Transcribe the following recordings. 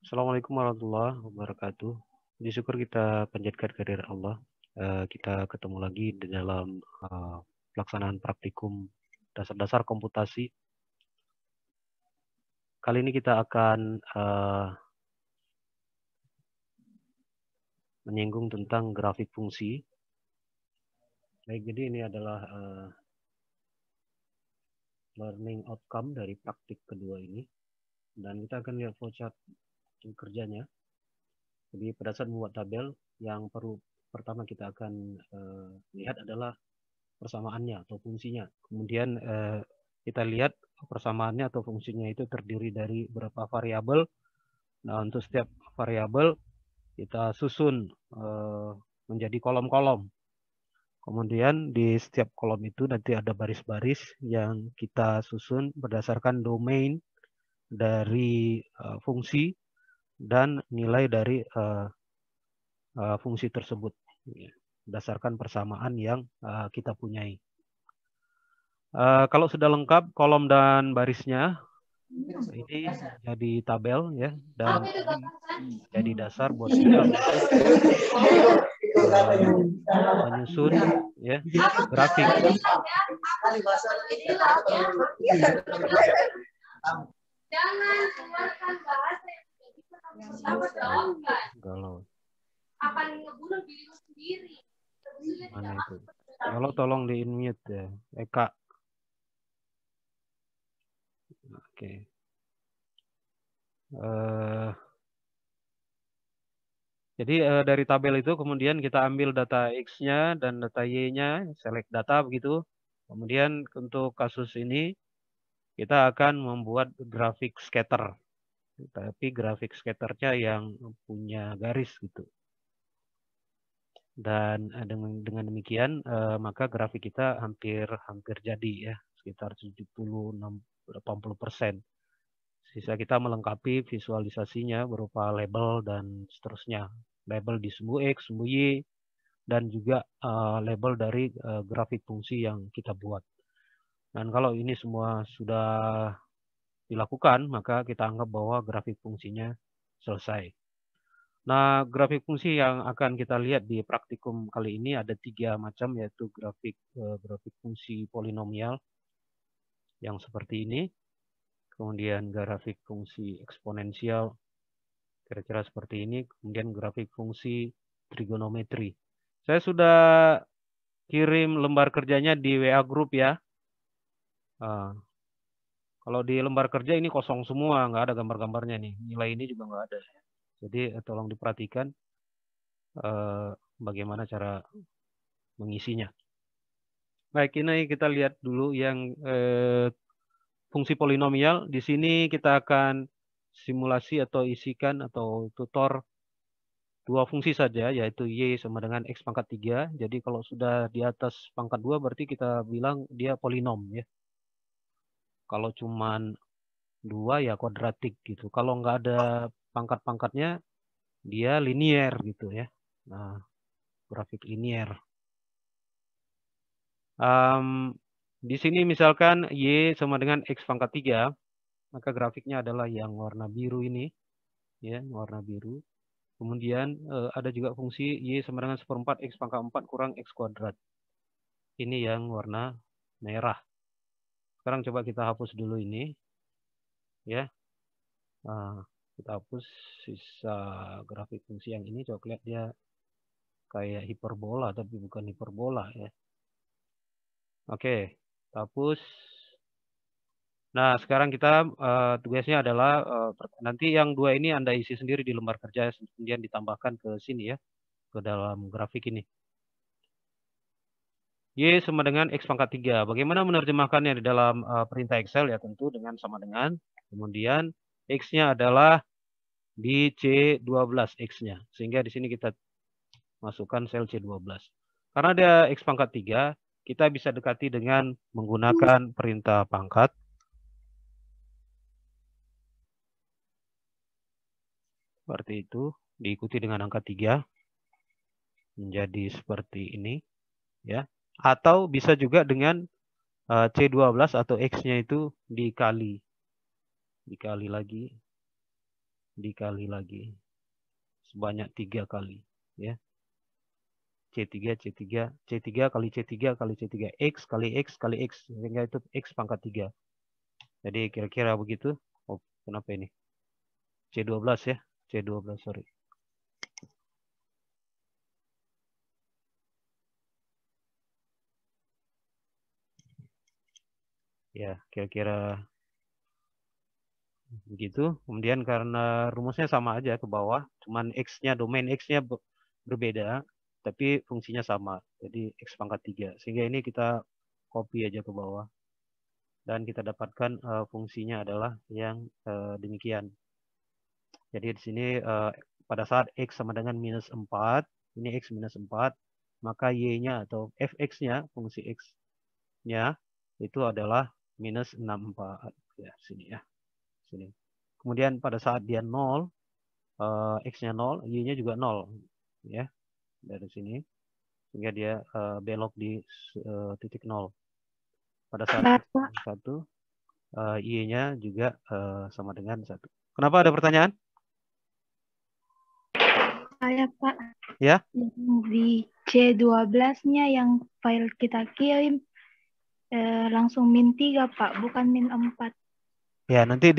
Assalamualaikum warahmatullahi wabarakatuh. Puji syukur kita panjatkan kehadirat Allah. Kita ketemu lagi di dalam pelaksanaan praktikum dasar-dasar komputasi. Kali ini kita akan menyinggung tentang grafik fungsi. Baik, jadi ini adalah learning outcome dari praktik kedua ini. Dan kita akan lihat flowchart kerjanya. Jadi pada saat membuat tabel, yang pertama kita akan lihat adalah persamaannya atau fungsinya. Kemudian kita lihat persamaannya atau fungsinya itu terdiri dari berapa variabel. Nah, untuk setiap variabel kita susun menjadi kolom-kolom. Kemudian di setiap kolom itu nanti ada baris-baris yang kita susun berdasarkan domain dari fungsi dan nilai dari fungsi tersebut, berdasarkan persamaan yang kita punyai. Kalau sudah lengkap kolom dan barisnya, ini jadi tabel ya, dan jadi dasar buat kita menyusun ya grafik. Jangan keluarkan bahasa yang sama dong, Kalau akan ngebunuh dirimu sendiri. mana itu? Kalau tolong di unmute ya, Eka. Oke. Jadi dari tabel itu kemudian kita ambil data X-nya dan data Y-nya, select data begitu. Kemudian untuk kasus ini kita akan membuat grafik scatter. Tapi grafik scatternya yang punya garis gitu. Dan dengan demikian maka grafik kita hampir jadi ya, sekitar 70-80%. Sisa kita melengkapi visualisasinya berupa label dan seterusnya. Label di sumbu X, sumbu Y, dan juga label dari grafik fungsi yang kita buat. Dan kalau ini semua sudah dilakukan, maka kita anggap bahwa grafik fungsinya selesai. Nah, grafik fungsi yang akan kita lihat di praktikum kali ini ada 3 macam, yaitu grafik fungsi polinomial yang seperti ini, kemudian grafik fungsi eksponensial kira-kira seperti ini, kemudian grafik fungsi trigonometri. Saya sudah kirim lembar kerjanya di WA Group ya. Kalau di lembar kerja ini kosong semua, nggak ada gambar-gambarnya nih. Nilai ini juga nggak ada. Jadi tolong diperhatikan bagaimana cara mengisinya. Baik, ini kita lihat dulu yang fungsi polinomial. Di sini kita akan simulasi atau isikan atau tutor 2 fungsi saja, yaitu Y sama dengan X pangkat 3. Jadi kalau sudah di atas pangkat 2 berarti kita bilang dia polinom ya. Kalau cuman 2 ya kuadratik gitu. Kalau nggak ada pangkat-pangkatnya dia linier gitu ya. Nah, grafik linier. Di sini misalkan Y sama dengan X pangkat 3, maka grafiknya adalah yang warna biru ini, ya, warna biru. Kemudian ada juga fungsi Y sama dengan 1/4 X pangkat 4 kurang X kuadrat. Ini yang warna merah. Sekarang coba kita hapus dulu ini, ya. Kita hapus sisa grafik fungsi yang ini. Coba lihat dia kayak hiperbola, tapi bukan hiperbola ya. Oke, hapus. Nah, sekarang kita tugasnya adalah nanti yang 2 ini Anda isi sendiri di lembar kerja, kemudian ditambahkan ke sini ya, ke dalam grafik ini. Y sama dengan X pangkat 3. Bagaimana menerjemahkannya di dalam perintah Excel ya, tentu dengan sama dengan. Kemudian X-nya adalah di C12 X-nya. Sehingga di sini kita masukkan sel C12. Karena ada X pangkat 3, kita bisa dekati dengan menggunakan perintah pangkat. Seperti itu, diikuti dengan angka 3. Menjadi seperti ini. Ya. Atau bisa juga dengan C12 atau X-nya itu dikali lagi. dikali lagi sebanyak 3 kali, ya. C3 kali C3 kali C3, X kali X kali X, sehingga itu X pangkat 3. Jadi kira-kira begitu. Oh, kenapa ini? C12 ya, C12, sorry. Ya, kira-kira begitu. Kemudian karena rumusnya sama aja ke bawah, cuman X-nya, domain X-nya berbeda, tapi fungsinya sama. Jadi X pangkat 3. Sehingga ini kita copy aja ke bawah. Dan kita dapatkan fungsinya adalah yang demikian. Jadi di sini pada saat X sama dengan minus 4, ini X minus 4, maka Y-nya atau Fx-nya, fungsi X-nya, itu adalah minus 64. Ya, sini ya. Sini. Kemudian pada saat dia 0, X-nya 0, Y-nya juga 0. Ya, dari sini. Sehingga dia belok di titik 0. Pada saat X 1, Y-nya juga sama dengan 1. Kenapa ada pertanyaan? Saya Pak. Ya. Di C12-nya yang file kita kirim langsung min 3 Pak, bukan min 4. Ya, nanti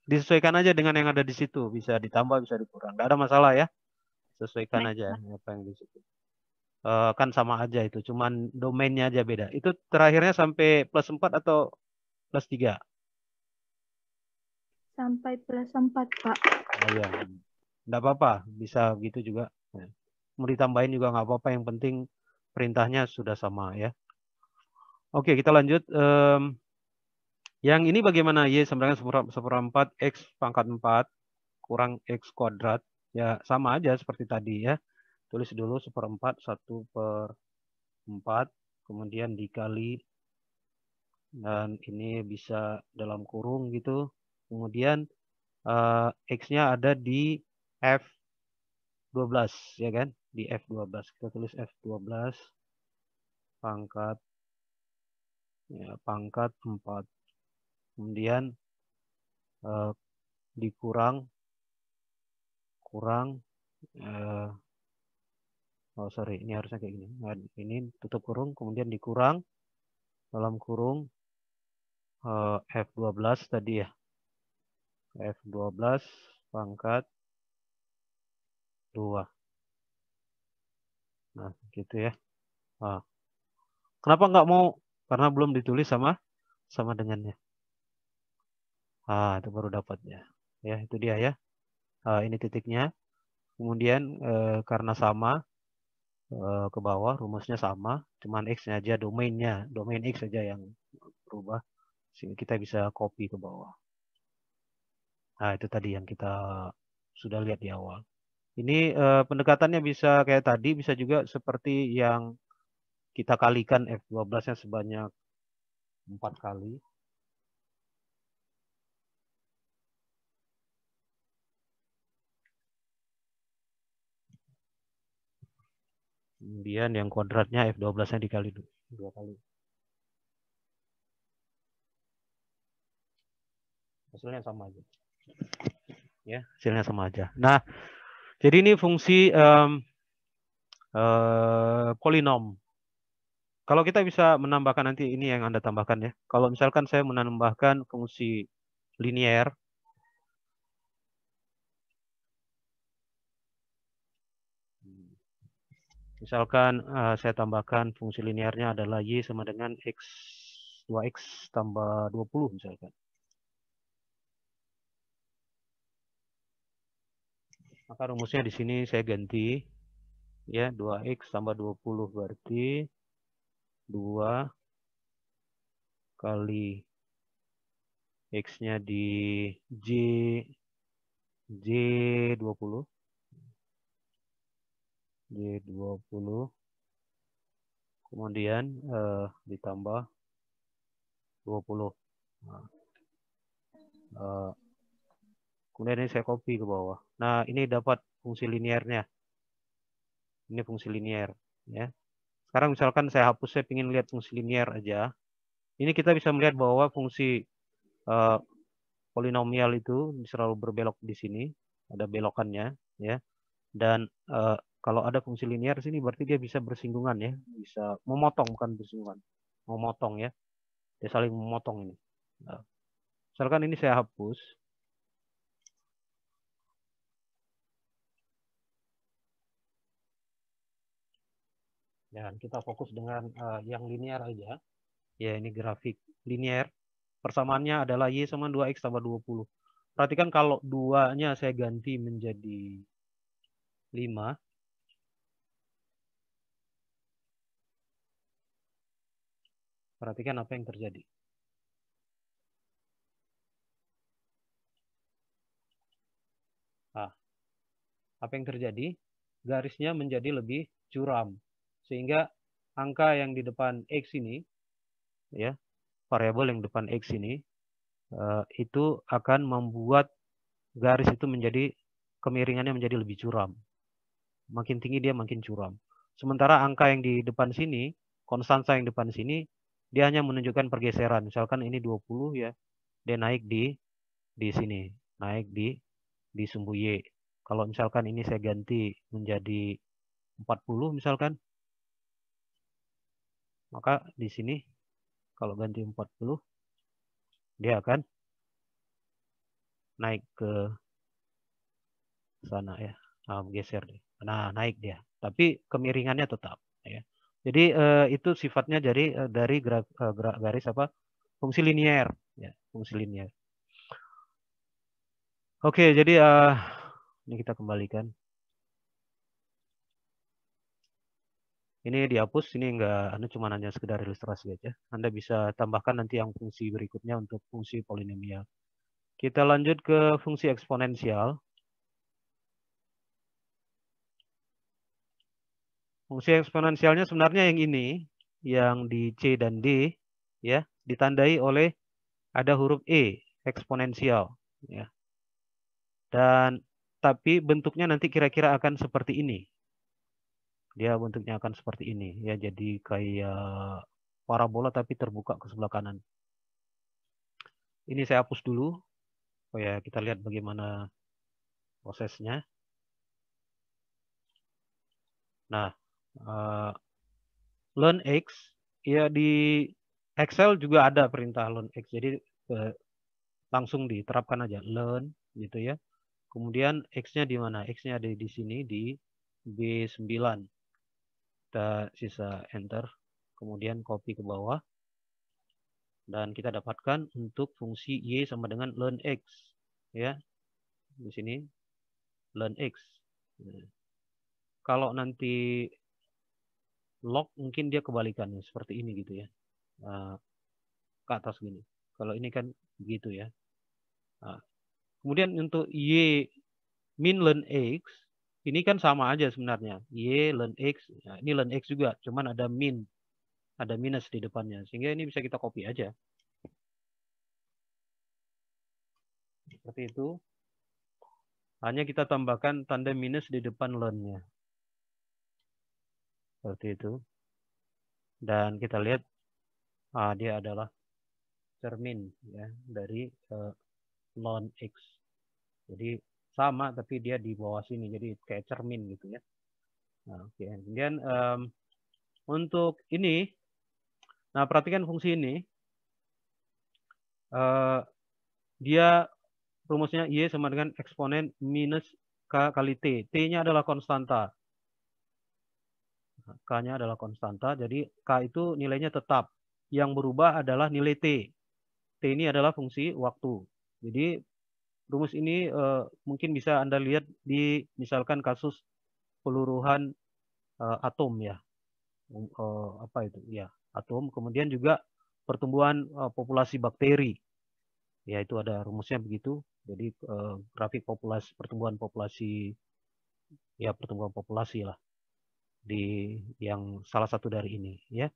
disesuaikan aja dengan yang ada di situ. Bisa ditambah, bisa dikurang. Tidak ada masalah ya. Sesuaikan aja apa yang di situ. Kan sama aja itu. Cuman domainnya aja beda. Itu terakhirnya sampai plus 4 atau plus 3? Sampai plus 4 Pak. Oh ya. Tidak apa-apa. Bisa begitu juga. Ya. Mau ditambahin juga nggak apa-apa. Yang penting perintahnya sudah sama ya. Oke, kita lanjut. Yang ini bagaimana? Y sama dengan 1/4 X pangkat 4 kurang X kuadrat. Ya, sama aja seperti tadi ya. Tulis dulu 1/4, 1/4. Kemudian dikali. Dan ini bisa dalam kurung gitu. Kemudian X-nya ada di F12. Ya kan? Di F12. Kita tulis F12. Pangkat. Ya, pangkat 4. Kemudian dikurang oh sorry, ini harusnya kayak gini. Nah, ini tutup kurung, kemudian dikurang dalam kurung F12 tadi ya. F12 pangkat 2. Nah, gitu ya. Nah, kenapa nggak mau? Karena belum ditulis sama dengannya. Itu baru dapatnya. Ya, itu dia ya. Ini titiknya. Kemudian karena sama ke bawah, rumusnya sama, cuman X-nya aja, domain X saja yang berubah, sehingga kita bisa copy ke bawah. Nah, itu tadi yang kita sudah lihat di awal. Ini pendekatannya bisa kayak tadi, bisa juga seperti yang kita kalikan F12-nya sebanyak 4 kali. Kemudian yang kuadratnya F12-nya dikali 2 kali. Hasilnya sama aja. Ya, hasilnya sama aja. Nah, jadi ini fungsi polinom. Kalau kita bisa menambahkan, nanti ini yang Anda tambahkan ya. Kalau misalkan saya menambahkan fungsi linier, misalkan saya tambahkan fungsi linearnya adalah Y sama dengan X 2X tambah 20 misalkan. Maka rumusnya di sini saya ganti ya, 2X tambah 20 berarti 2 kali X-nya di J20. J20. Kemudian ditambah 20. Kemudian ini saya copy ke bawah. Nah, ini dapat fungsi linearnya. Ini fungsi linear ya. Sekarang misalkan saya hapus, saya ingin lihat fungsi linear aja. Ini kita bisa melihat bahwa fungsi polinomial itu selalu berbelok di sini. ada belokannya ya. Dan kalau ada fungsi linear sini berarti dia bisa bersinggungan ya, bisa memotong, bukan bersinggungan, memotong ya. Dia saling memotong ini. Nah, misalkan ini saya hapus. Dan kita fokus dengan yang linear aja. Ya, ini grafik linear. Persamaannya adalah Y sama 2X tambah 20. Perhatikan kalau 2-nya saya ganti menjadi 5. Perhatikan apa yang terjadi. Nah, apa yang terjadi? Garisnya menjadi lebih curam. Sehingga angka yang di depan X ini, ya, variabel yang depan X ini, itu akan membuat garis itu menjadi, kemiringannya menjadi lebih curam. Makin tinggi dia makin curam. Sementara angka yang di depan sini, konstanta yang depan sini, dia hanya menunjukkan pergeseran. Misalkan ini 20 ya, dia naik di sini, naik di sumbu Y. Kalau misalkan ini saya ganti menjadi 40 misalkan, maka di sini kalau ganti 40, dia akan naik ke sana ya, geser deh. Nah, naik dia. Tapi kemiringannya tetap ya. Jadi itu sifatnya dari garis apa? Fungsi linear ya, fungsi linear. Oke, jadi ini kita kembalikan. Ini dihapus, ini enggak, Anda cuma hanya sekedar ilustrasi aja. Anda bisa tambahkan nanti yang fungsi berikutnya untuk fungsi polinomial. Kita lanjut ke fungsi eksponensial. Fungsi eksponensialnya sebenarnya yang ini, yang di C dan D, ya, ditandai oleh ada huruf E, eksponensial, ya. Dan tapi bentuknya nanti kira-kira akan seperti ini. Dia bentuknya akan seperti ini, ya. Jadi kayak parabola tapi terbuka ke sebelah kanan. Ini saya hapus dulu, supaya kita lihat bagaimana prosesnya. Nah, learn X, ya di Excel juga ada perintah learn X. Jadi langsung diterapkan aja learn gitu ya. Kemudian X-nya di mana? X-nya ada di sini di B9. Kita sisa enter. Kemudian copy ke bawah. Dan kita dapatkan untuk fungsi Y sama dengan learn X. Ya. Di sini learn X. Nah, kalau nanti log mungkin dia kebalikannya seperti ini gitu ya. Ke atas gini. Kalau ini kan begitu ya. Nah, kemudian untuk Y min learn X, ini kan sama aja sebenarnya. Y learn X, nah, ini learn X juga, cuman ada min, ada minus di depannya. Sehingga ini bisa kita copy aja. Seperti itu. Hanya kita tambahkan tanda minus di depan learn-nya. Seperti itu. Dan kita lihat, dia adalah cermin ya dari learn X. Jadi sama, tapi dia di bawah sini. Jadi kayak cermin gitu ya. Nah, oke. Kemudian untuk ini, nah perhatikan fungsi ini. Dia rumusnya Y sama dengan eksponen minus K kali T. T-nya adalah konstanta. K-nya adalah konstanta, jadi K itu nilainya tetap. Yang berubah adalah nilai T. T ini adalah fungsi waktu. Jadi rumus ini mungkin bisa Anda lihat di misalkan kasus peluruhan atom ya. Apa itu? Ya, atom. Kemudian juga pertumbuhan populasi bakteri. Ya, itu ada rumusnya begitu. Jadi grafik populasi, pertumbuhan populasi, ya pertumbuhan populasi lah di yang salah satu dari ini ya.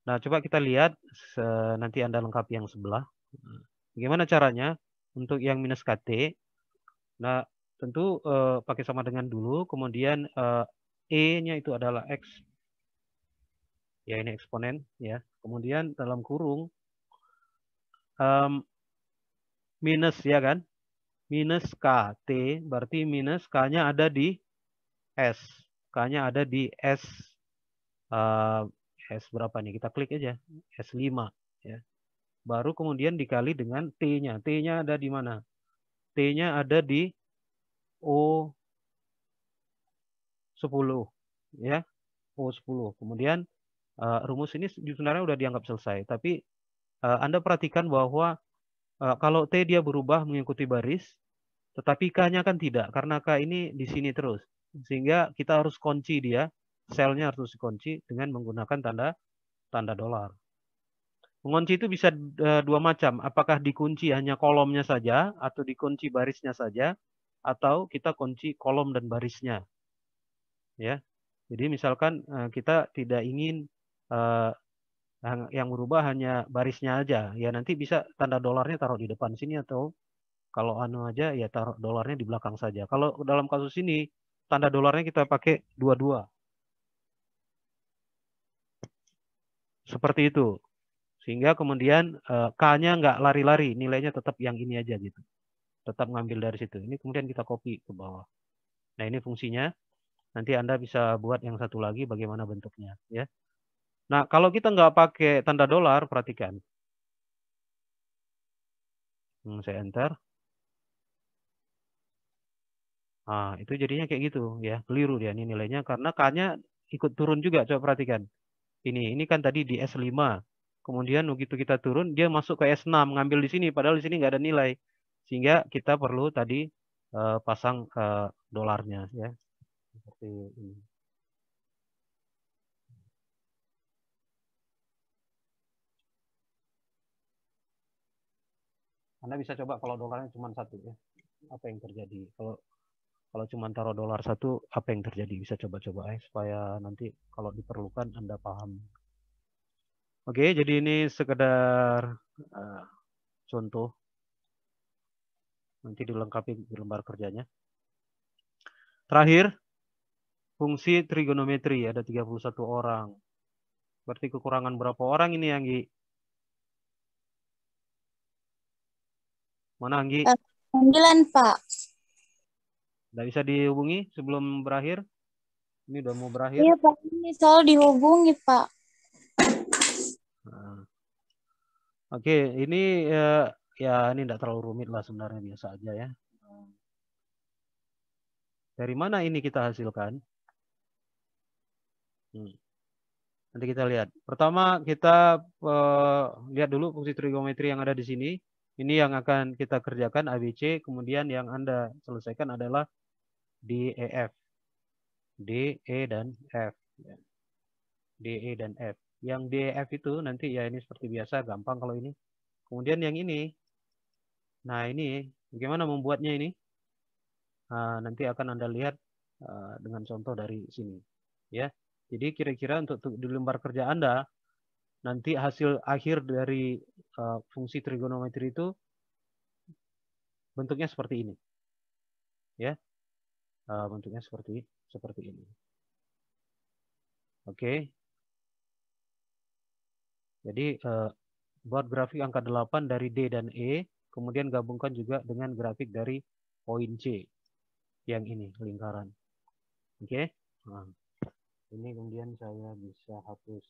Nah, coba kita lihat nanti Anda lengkapi yang sebelah. Bagaimana caranya untuk yang minus KT? Nah, tentu pakai sama dengan dulu, kemudian E-nya itu adalah X. Ya, ini eksponen ya. Kemudian dalam kurung minus ya kan? minus K. T berarti minus K-nya ada di S. K-nya ada di S. S berapa nih? Kita klik aja. S5. Ya. Baru kemudian dikali dengan T-nya. T-nya ada di mana? T-nya ada di O10. Ya. O10. Kemudian rumus ini sebenarnya udah dianggap selesai. Tapi Anda perhatikan bahwa kalau T dia berubah mengikuti baris, tetapi K-nya kan tidak, karena K ini di sini terus. Sehingga kita harus kunci dia, selnya harus dikunci dengan menggunakan tanda dolar. Mengunci itu bisa dua macam, apakah dikunci hanya kolomnya saja, atau dikunci barisnya saja, atau kita kunci kolom dan barisnya. Ya, jadi misalkan kita tidak ingin yang berubah hanya barisnya aja, ya nanti bisa tanda dolarnya taruh di depan sini, atau kalau anu aja ya taruh dolarnya di belakang saja. Kalau dalam kasus ini tanda dolarnya kita pakai dua-dua. Seperti itu. Sehingga kemudian K-nya nggak lari-lari, nilainya tetap yang ini aja gitu. Tetap ngambil dari situ. Ini kemudian kita copy ke bawah. Nah, ini fungsinya. Nanti Anda bisa buat yang satu lagi bagaimana bentuknya, ya. Nah, kalau kita nggak pakai tanda dolar, perhatikan. Saya enter. Nah, itu jadinya kayak gitu ya, keliru dia ini nilainya karena K-nya ikut turun juga. Coba perhatikan. Ini kan tadi di S5. Kemudian begitu kita turun, dia masuk ke S6, ngambil di sini padahal di sini nggak ada nilai. Sehingga kita perlu tadi pasang dolarnya ya. Seperti ini. Anda bisa coba kalau dolarnya cuma satu ya. Apa yang terjadi? Kalau cuma taruh dolar satu, apa yang terjadi? Bisa coba-coba supaya nanti kalau diperlukan Anda paham. Oke, jadi ini sekedar contoh. Nanti dilengkapi di lembar kerjanya. Terakhir, fungsi trigonometri ada 31 orang. Berarti kekurangan berapa orang ini, Anggi? Mana Anggi? 9, Pak. Nggak bisa dihubungi sebelum berakhir? Ini udah mau berakhir. Iya, Pak. Ini soal dihubungi, Pak. Nah. Oke, ini ya ini tidak terlalu rumit lah sebenarnya, biasa aja ya. Dari mana ini kita hasilkan? Nanti kita lihat. Pertama kita lihat dulu fungsi trigonometri yang ada di sini. Ini yang akan kita kerjakan ABC. Kemudian yang Anda selesaikan adalah DEF. D, E, dan F. D, E, dan F. Yang DEF itu nanti ya ini seperti biasa, gampang kalau ini. Kemudian yang ini. Nah ini, bagaimana membuatnya ini? Nanti akan Anda lihat dengan contoh dari sini. Ya. Jadi kira-kira untuk di lembar kerja Anda, nanti hasil akhir dari fungsi trigonometri itu bentuknya seperti ini. Ya. Bentuknya seperti ini. Oke. Jadi buat grafik angka 8 dari D dan E, kemudian gabungkan juga dengan grafik dari poin C. Yang ini, lingkaran. Oke. Nah, ini kemudian saya bisa hapus.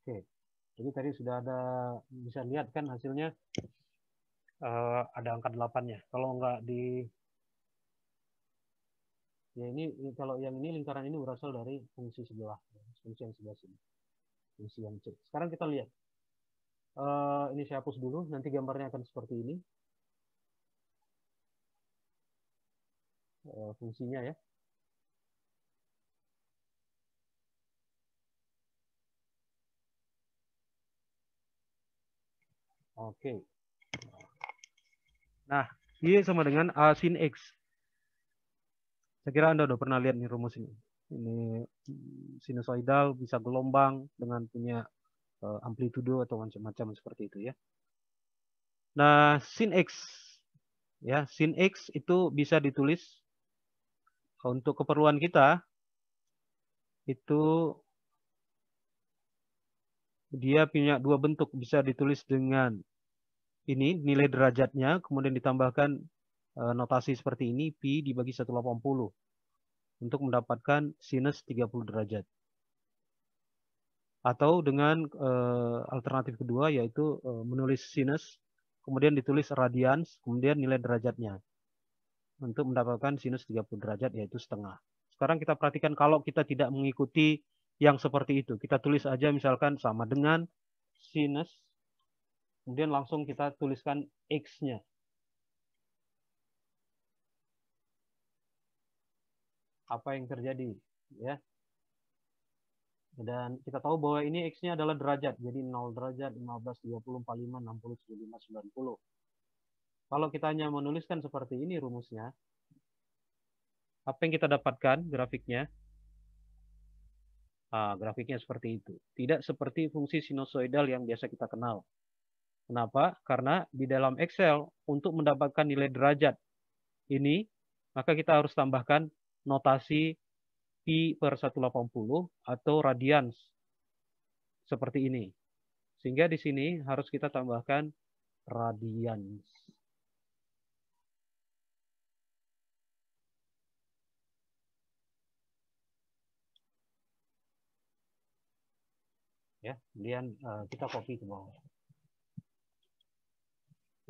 Oke. Jadi tadi sudah ada, bisa lihat kan hasilnya ada angka 8-nya. Kalau nggak di ya ini kalau yang ini lingkaran ini berasal dari fungsi sebelah, fungsi yang sebelah sini, fungsi yang C. Sekarang kita lihat, ini saya hapus dulu, nanti gambarnya akan seperti ini, fungsinya ya. Oke. Nah, ini sama dengan A sin X. Saya kira Anda udah pernah lihat nih rumus ini. Ini sinusoidal bisa gelombang dengan punya amplitudo atau macam-macam seperti itu ya. Nah, sin X ya, sin X itu bisa ditulis untuk keperluan kita itu dia punya dua bentuk, bisa ditulis dengan ini nilai derajatnya, kemudian ditambahkan notasi seperti ini, pi dibagi 180 untuk mendapatkan sinus 30 derajat. Atau dengan alternatif kedua yaitu menulis sinus, kemudian ditulis radians, kemudian nilai derajatnya. Untuk mendapatkan sinus 30 derajat yaitu setengah. Sekarang kita perhatikan kalau kita tidak mengikuti yang seperti itu. Kita tulis aja misalkan sama dengan sinus, kemudian langsung kita tuliskan X-nya. Apa yang terjadi? Ya. Dan kita tahu bahwa ini X-nya adalah derajat. Jadi 0 derajat, 15, 20, 45, 60, 75, 90. Kalau kita hanya menuliskan seperti ini rumusnya, apa yang kita dapatkan grafiknya? Grafiknya seperti itu. Tidak seperti fungsi sinusoidal yang biasa kita kenal. Kenapa? Karena di dalam Excel, untuk mendapatkan nilai derajat ini, maka kita harus tambahkan notasi pi per 180 atau radians seperti ini. Sehingga di sini harus kita tambahkan radians. Ya, kemudian kita copy ke bawah.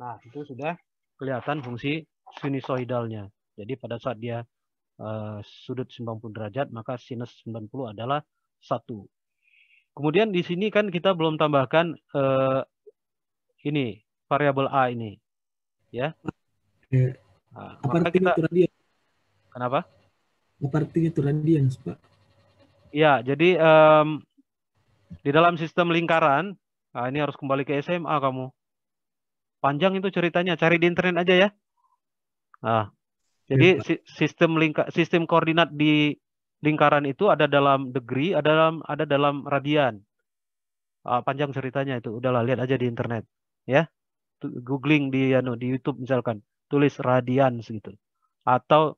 Nah, itu sudah kelihatan fungsi sinusoidalnya. Jadi pada saat dia sudut 90 derajat, maka sinus 90 adalah 1. Kemudian di sini kan kita belum tambahkan ini variabel A ini, ya. Apa artinya itu radian? Kenapa? Apa artinya itu radian, Pak? Ya, jadi di dalam sistem lingkaran, ini harus kembali ke SMA kamu. Panjang itu ceritanya, cari di internet aja ya. Nah, jadi sistem koordinat di lingkaran itu ada dalam degree, ada dalam radian. Panjang ceritanya itu, udahlah lihat aja di internet, ya. Googling di YouTube misalkan, tulis radian gitu. Atau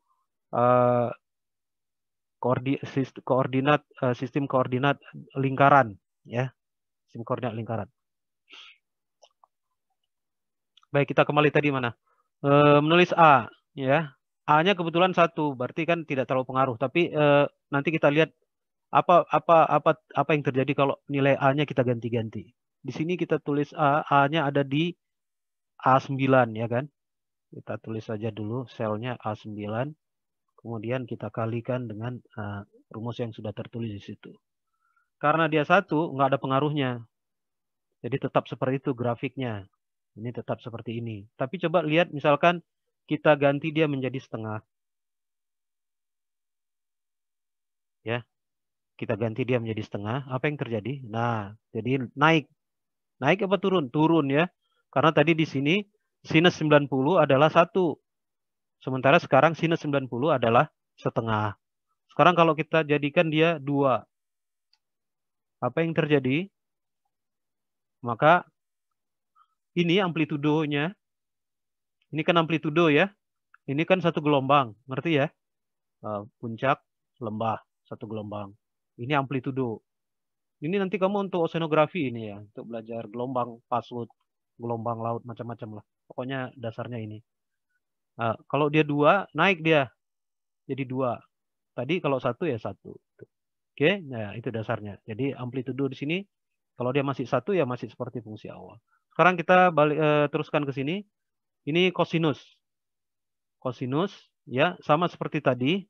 sistem koordinat lingkaran, ya. Sistem koordinat lingkaran. Baik, kita kembali tadi mana? Menulis A, ya. A-nya kebetulan 1, berarti kan tidak terlalu pengaruh. Tapi nanti kita lihat apa yang terjadi kalau nilai A-nya kita ganti-ganti. Di sini kita tulis A-nya ada di A9, ya kan? Kita tulis saja dulu selnya A9. Kemudian kita kalikan dengan rumus yang sudah tertulis di situ. Karena dia 1, nggak ada pengaruhnya. Jadi tetap seperti itu grafiknya. Ini tetap seperti ini. Tapi coba lihat misalkan kita ganti dia menjadi setengah. Ya. Kita ganti dia menjadi setengah. Apa yang terjadi? Nah, jadi naik. Naik apa turun? Turun ya. Karena tadi di sini sinus 90 adalah 1. Sementara sekarang sinus 90 adalah setengah. Sekarang kalau kita jadikan dia 2. Apa yang terjadi? Maka ini amplitudonya. Ini kan amplitudo ya. Ini kan satu gelombang. Ngerti ya? Puncak, lembah, satu gelombang. Ini amplitudo. Ini nanti kamu untuk oceanografi ini ya. Untuk belajar gelombang pasut, gelombang laut, macam-macam lah. Pokoknya dasarnya ini. Kalau dia 2, naik dia. Jadi 2. Tadi kalau 1 ya 1. Oke, nah itu dasarnya. Jadi amplitudo di sini, kalau dia masih 1 ya masih seperti fungsi awal. Sekarang kita balik teruskan ke sini. Ini kosinus. Kosinus ya sama seperti tadi.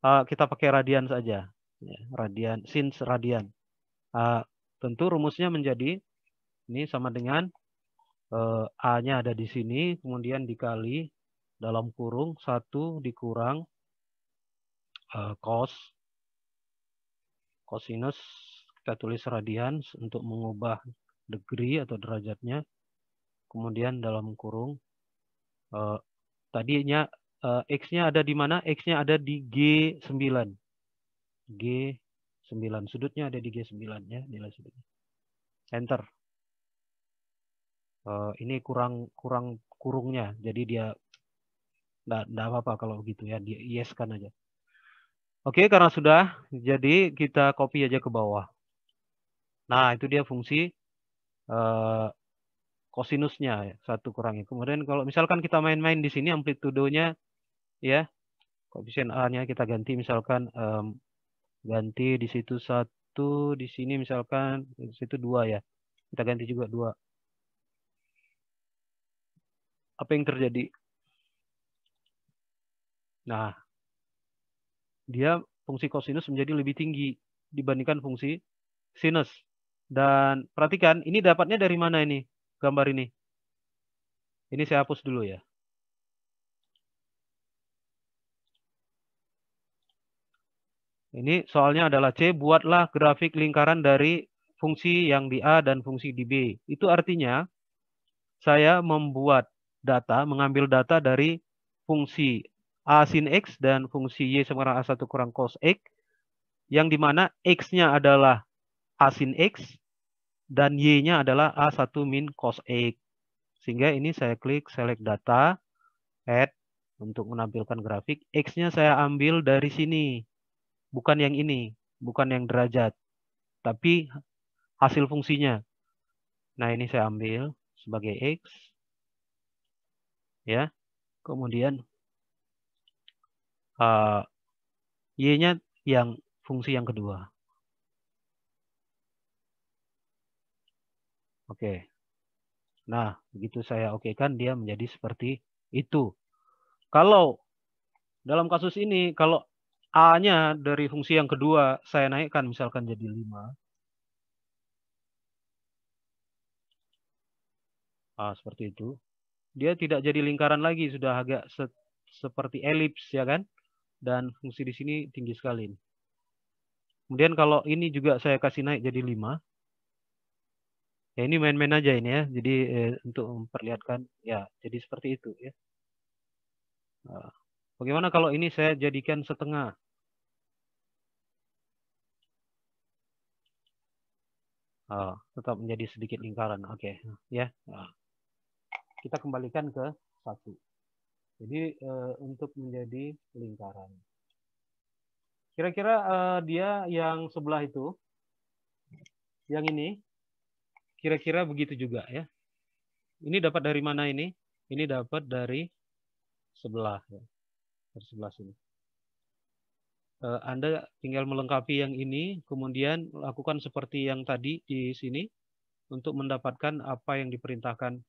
Kita pakai radian saja. Ya, radian, sin radian. Tentu rumusnya menjadi ini sama dengan A-nya ada di sini, kemudian dikali dalam kurung 1 dikurang kosinus, kita tulis radian untuk mengubah degree atau derajatnya. Kemudian dalam kurung tadinya X-nya ada di mana? X-nya ada di G9. G9. Sudutnya ada di G9 ya, nilai sudutnya. Enter. Ini kurang kurungnya. Jadi dia enggak apa-apa kalau gitu ya, dia yes kan aja. Oke, karena sudah, jadi kita copy aja ke bawah. Nah, itu dia fungsi kosinusnya, ya, 1 kurangi. Kemudian kalau misalkan kita main-main di sini amplitudonya, ya, koefisien A-nya kita ganti misalkan ganti di situ 1, di sini misalkan di situ 2 ya. Kita ganti juga 2. Apa yang terjadi? Nah, dia fungsi kosinus menjadi lebih tinggi dibandingkan fungsi sinus. Dan perhatikan, ini dapatnya dari mana ini? Gambar ini. Ini saya hapus dulu ya. Ini soalnya adalah C, buatlah grafik lingkaran dari fungsi yang di A dan fungsi di B. Itu artinya saya membuat data, mengambil data dari fungsi A sin X dan fungsi Y sama dengan A1 kurang cos X, yang dimana X-nya adalah A sin X dan Y-nya adalah A1 min cos X. Sehingga ini saya klik select data, add, untuk menampilkan grafik. X-nya saya ambil dari sini. Bukan yang ini, bukan yang derajat, tapi hasil fungsinya. Nah, ini saya ambil sebagai X. Ya. Kemudian Y-nya yang fungsi yang kedua. Oke. Nah, begitu saya okekan, dia menjadi seperti itu. Kalau dalam kasus ini, kalau A-nya dari fungsi yang kedua, saya naikkan misalkan jadi 5. Seperti itu. Dia tidak jadi lingkaran lagi, sudah agak seperti elips, ya kan? Dan fungsi di sini tinggi sekali. Kemudian kalau ini juga saya kasih naik jadi 5. Ya, ini main-main aja ini ya. Jadi untuk memperlihatkan, ya, jadi seperti itu ya. Bagaimana kalau ini saya jadikan setengah? Tetap menjadi sedikit lingkaran. Oke, ya. Kita kembalikan ke 1. Jadi untuk menjadi lingkaran. Kira-kira dia yang sebelah itu, yang ini, kira-kira begitu juga ya. Ini dapat dari mana ini? Ini dapat dari sebelah. Ya. Dari sebelah sini. Anda tinggal melengkapi yang ini, kemudian lakukan seperti yang tadi di sini, untuk mendapatkan apa yang diperintahkan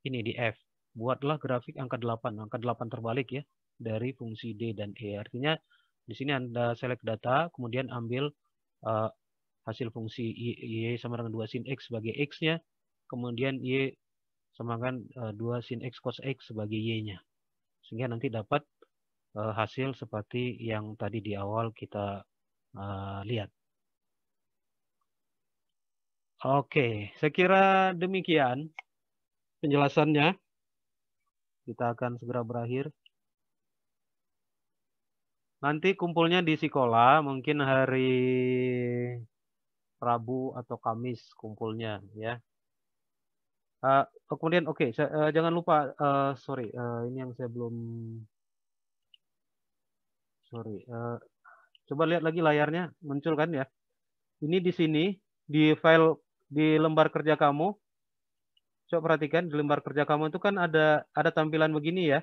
ini di F. Buatlah grafik angka 8. Angka 8 terbalik ya, dari fungsi D dan E. Artinya, di sini Anda select data, kemudian ambil hasil fungsi Y sama dengan 2 sin X sebagai X-nya, kemudian Y sama dengan 2 sin X cos X sebagai Y-nya. Sehingga nanti dapat hasil seperti yang tadi di awal kita lihat. Oke, saya kira demikian penjelasannya. Kita akan segera berakhir. Nanti kumpulnya di sekolah, mungkin hari Rabu atau Kamis kumpulnya ya. Kemudian oke, jangan lupa, sorry, ini yang saya belum, sorry. Coba lihat lagi layarnya, muncul kan ya? Ini di sini, di file, di lembar kerja kamu. Coba perhatikan, di lembar kerja kamu itu kan ada tampilan begini ya.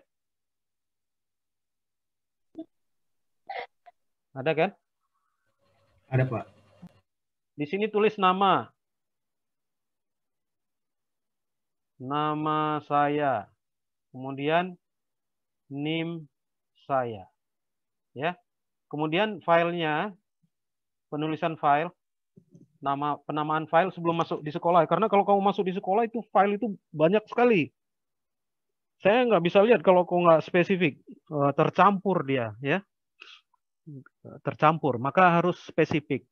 Ada kan? Ada, Pak. Di sini tulis nama. Nama saya. Kemudian NIM saya. Ya. Kemudian filenya, penulisan file, penamaan file sebelum masuk di sekolah. Karena kalau kamu masuk di sekolah itu file itu banyak sekali. Saya nggak bisa lihat kalau kau nggak spesifik, tercampur dia, ya, tercampur. Maka harus spesifik.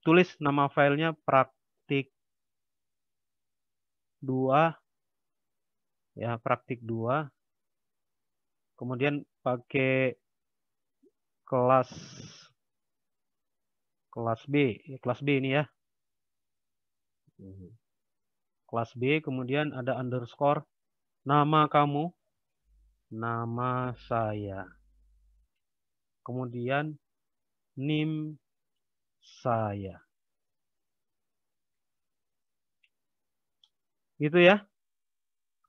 Tulis nama filenya praktik 2, ya, praktik 2. Kemudian pakai kelas B, kelas B ini ya. Kelas B, kemudian ada underscore, nama kamu, nama saya. Kemudian NIM saya. Gitu ya.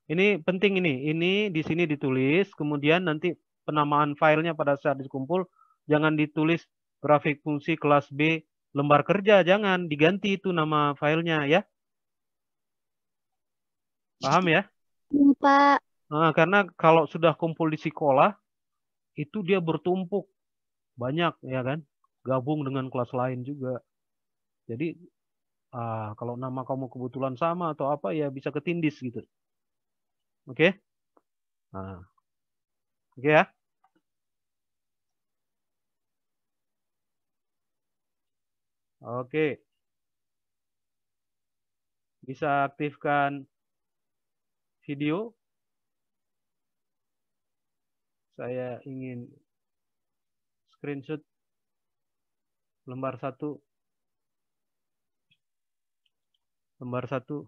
Ini penting ini. Ini di sini ditulis, kemudian nanti penamaan filenya pada saat dikumpul jangan ditulis grafik fungsi kelas B lembar kerja, jangan diganti itu nama filenya ya. Paham ya? Pak. Nah, karena kalau sudah kumpul di sekolah itu dia bertumpuk banyak ya kan, gabung dengan kelas lain juga. Jadi kalau nama kamu kebetulan sama atau apa ya bisa ketindis gitu. Oke? Nah, oke ya? Oke. Bisa aktifkan video. Saya ingin screenshot lembar 1. Lembar 1.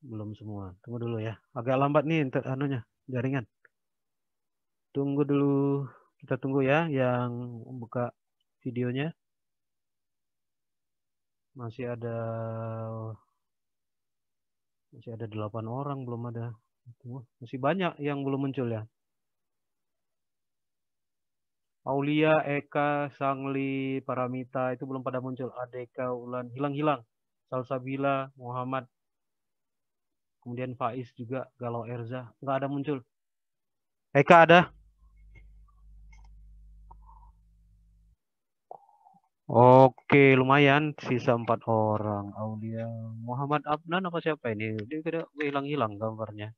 Belum semua. Tunggu dulu ya. Agak lambat nih anunya, jaringan. Tunggu dulu. Kita tunggu ya yang buka videonya. Masih ada 8 orang belum ada. Masih banyak yang belum muncul ya. Aulia, Eka, Sangli, Paramita itu belum pada muncul. Adeka, Ulan, hilang-hilang. Salsabila, Muhammad. Kemudian Faiz juga, Galau Erza. Nggak ada muncul. Eka ada? Oke, lumayan. Sisa 4 orang. Aulia, Muhammad Abnan apa siapa ini? Dia kira hilang-hilang gambarnya.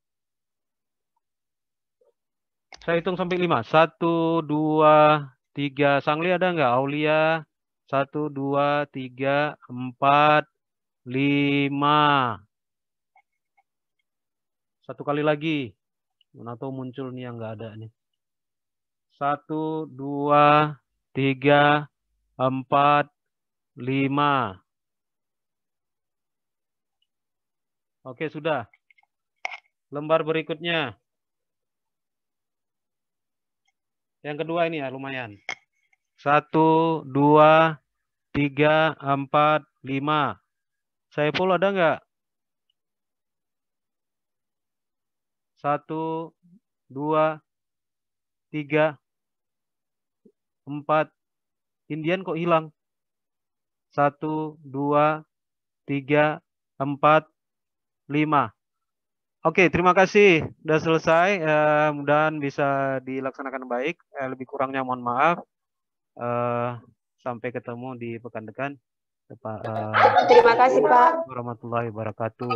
Saya hitung sampai 5. 1, 2, 3. Sangli ada nggak? Aulia. 1, 2, 3, 4, 5. Satu kali lagi. Mana tahu muncul nih yang nggak ada nih. 1, 2, 3, 4, 5. Oke, sudah. Lembar berikutnya. Yang kedua ini ya, lumayan. 1, 2, 3, 4, 5. Saiful ada nggak? 1, 2, 3, 4. Indian kok hilang? 1, 2, 3, 4, 5. Oke, terima kasih. Sudah selesai. Mudah-mudahan bisa dilaksanakan baik. Lebih kurangnya mohon maaf. Sampai ketemu di pekan depan. Terima kasih, Pak. Warahmatullahi wabarakatuh.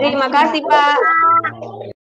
Terima kasih, Pak.